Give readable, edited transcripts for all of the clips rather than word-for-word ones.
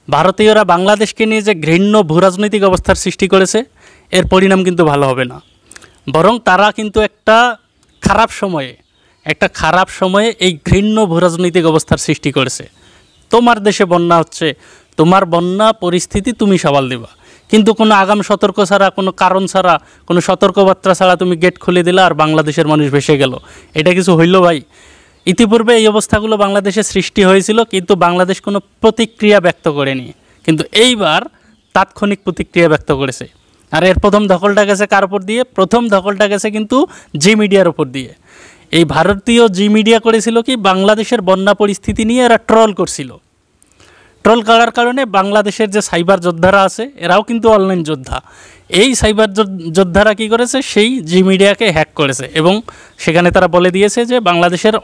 ভারতীয়রা বাংলাদেশকে নিয়ে যে ঘৃণ্য ভূরাজনৈতিক অবস্থার সৃষ্টি করেছে, এর পরিণাম কিন্তু ভালো হবে না। বরং তারা কিন্তু একটা খারাপ সময়ে এই ঘৃণ্য ভূরাজনৈতিক অবস্থার সৃষ্টি করেছে। তোমার দেশে বন্যা হচ্ছে, তোমার বন্যা পরিস্থিতি তুমি সামাল দেবা, কিন্তু কোনো আগাম সতর্ক ছাড়া, কোনো কারণ ছাড়া, কোনো সতর্কবার্তা ছাড়া তুমি গেট খুলে দিলা আর বাংলাদেশের মানুষ ভেসে গেল। এটা কিছু হইল ভাই? ইতিপূর্বে এই অবস্থাগুলো বাংলাদেশে সৃষ্টি হয়েছিল, কিন্তু বাংলাদেশ কোনো প্রতিক্রিয়া ব্যক্ত করেনি। কিন্তু এইবার তাৎক্ষণিক প্রতিক্রিয়া ব্যক্ত করেছে। আর এর প্রথম দখলটা গেছে কার উপর দিয়ে? প্রথম দখলটা গেছে কিন্তু জি মিডিয়ার উপর দিয়ে। এই ভারতীয় জি মিডিয়া করেছিল কি, বাংলাদেশের বন্যা পরিস্থিতি নিয়ে এরা ট্রল করছিল। ট্রল করার কারণে বাংলাদেশের যে সাইবার যোদ্ধারা আছে, এরাও কিন্তু অনলাইন যোদ্ধা। এই সাইবার যোদ্ধারা কী করেছে, সেই জি মিডিয়াকে হ্যাক করেছে এবং সেখানে তারা বলে দিয়েছে যে বাংলাদেশের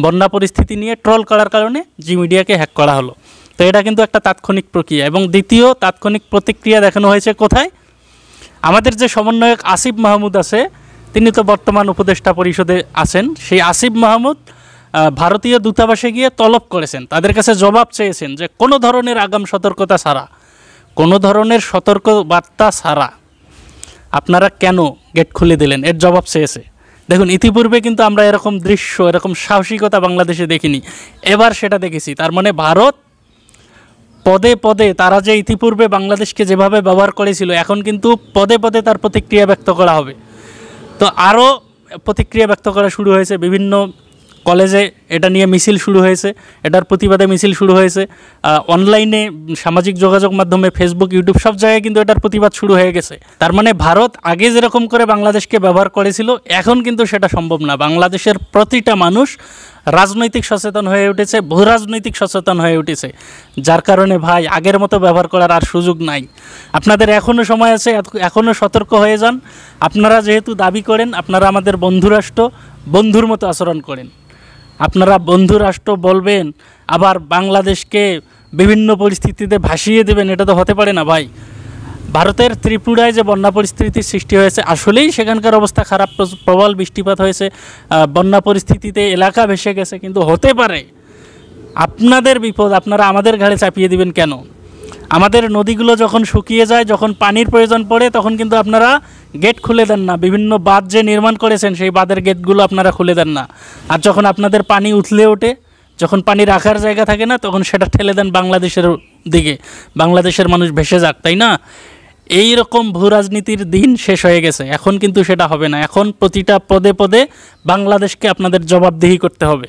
বন্যা পরিস্থিতি নিয়ে ট্রল করার কারণে জি মিডিয়াকে হ্যাক করা হলো। তো এটা কিন্তু একটা তাৎক্ষণিক প্রক্রিয়া। এবং দ্বিতীয় তাৎক্ষণিক প্রতিক্রিয়া দেখানো হয়েছে কোথায়? আমাদের যে সমন্বয়ক আসিফ মাহমুদ আছে, তিনি তো বর্তমান উপদেষ্টা পরিষদে আছেন। সেই আসিফ মাহমুদ ভারতীয় দূতাবাসে গিয়ে তলব করেছেন, তাদের কাছে জবাব চেয়েছেন যে কোনো ধরনের আগাম সতর্কতা ছাড়া, কোনো ধরনের সতর্কবার্তা ছাড়া আপনারা কেন গেট খুলে দিলেন, এর জবাব চেয়েছে। দেখুন, ইতিপূর্বে কিন্তু আমরা এরকম দৃশ্য, এরকম সাহসিকতা বাংলাদেশে দেখিনি, এবার সেটা দেখেছি। তার মানে ভারত পদে পদে তারা যে ইতিপূর্বে বাংলাদেশকে যেভাবে ব্যবহার করেছিল, এখন কিন্তু পদে পদে তার প্রতিক্রিয়া ব্যক্ত করা হবে। তো আরও প্রতিক্রিয়া ব্যক্ত করা শুরু হয়েছে। বিভিন্ন কলেজে এটা নিয়ে মিছিল শুরু হয়েছে, এটার প্রতিবাদে মিছিল শুরু হয়েছে। অনলাইনে সামাজিক যোগাযোগ মাধ্যমে ফেসবুক, ইউটিউব সব জায়গায় কিন্তু এটার প্রতিবাদ শুরু হয়ে গেছে। তার মানে ভারত আগে যেরকম করে বাংলাদেশকে ব্যবহার করেছিল, এখন কিন্তু সেটা সম্ভব না। বাংলাদেশের প্রতিটা মানুষ রাজনৈতিক সচেতন হয়ে উঠেছে, ভূরাজনৈতিক সচেতন হয়ে উঠেছে, যার কারণে ভাই আগের মতো ব্যবহার করার আর সুযোগ নাই। আপনাদের এখনও সময় আছে, এখনও সতর্ক হয়ে যান। আপনারা যেহেতু দাবি করেন আপনারা আমাদের বন্ধুরাষ্ট্র, বন্ধুর মতো আচরণ করেন। আপনারা বন্ধুরাষ্ট্র বলবেন, আবার বাংলাদেশকে বিভিন্ন পরিস্থিতিতে ভাসিয়ে দেবেন, এটা তো হতে পারে না ভাই। ভারতের ত্রিপুরায় যে বন্যা পরিস্থিতির সৃষ্টি হয়েছে, আসলেই সেখানকার অবস্থা খারাপ, প্রবল বৃষ্টিপাত হয়েছে, বন্যা পরিস্থিতিতে এলাকা ভেসে গেছে। কিন্তু হতে পারে আপনাদের বিপদ আপনারা আমাদের ঘাড়ে চাপিয়ে দিবেন কেন? আমাদের নদীগুলো যখন শুকিয়ে যায়, যখন পানির প্রয়োজন পড়ে, তখন কিন্তু আপনারা গেট খুলে দেন না। বিভিন্ন বাঁধ যে নির্মাণ করেছেন, সেই বাঁধের গেটগুলো আপনারা খুলে দেন না। আর যখন আপনাদের পানি উথলে ওঠে, যখন পানি রাখার জায়গা থাকে না, তখন সেটা ঠেলে দেন বাংলাদেশের দিকে, বাংলাদেশের মানুষ ভেসে যাক, তাই না? এই রকম ভূরাজনীতির দিন শেষ হয়ে গেছে। এখন কিন্তু সেটা হবে না। এখন প্রতিটা পদে পদে বাংলাদেশকে আপনাদের জবাবদিহি করতে হবে।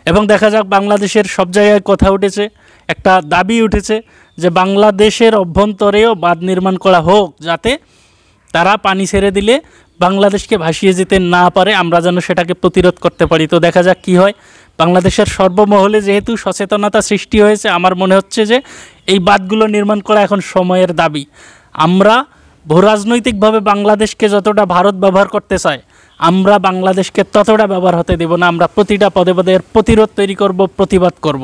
এবং দেখা যাক, বাংলাদেশের সব জায়গায় কথা উঠেছে, একটা দাবি উঠেছে যে বাংলাদেশের অভ্যন্তরেও বাঁধ নির্মাণ করা হোক, যাতে তারা পানি ছেড়ে দিলে বাংলাদেশকে ভাসিয়ে যেতে না পারে, আমরা যেন সেটাকে প্রতিরোধ করতে পারি। তো দেখা যাক কি হয়। বাংলাদেশের সর্বমহলে যেহেতু সচেতনতা সৃষ্টি হয়েছে, আমার মনে হচ্ছে যে এই বাঁধগুলো নির্মাণ করা এখন সময়ের দাবি। আমরা ভূরাজনৈতিকভাবে বাংলাদেশকে যতটা ভারত ব্যবহার করতে চায়, আমরা বাংলাদেশকে ততটা ব্যবহার হতে দেব না। আমরা প্রতিটা পদে পদে এর প্রতিরোধ তৈরি করব, প্রতিবাদ করব।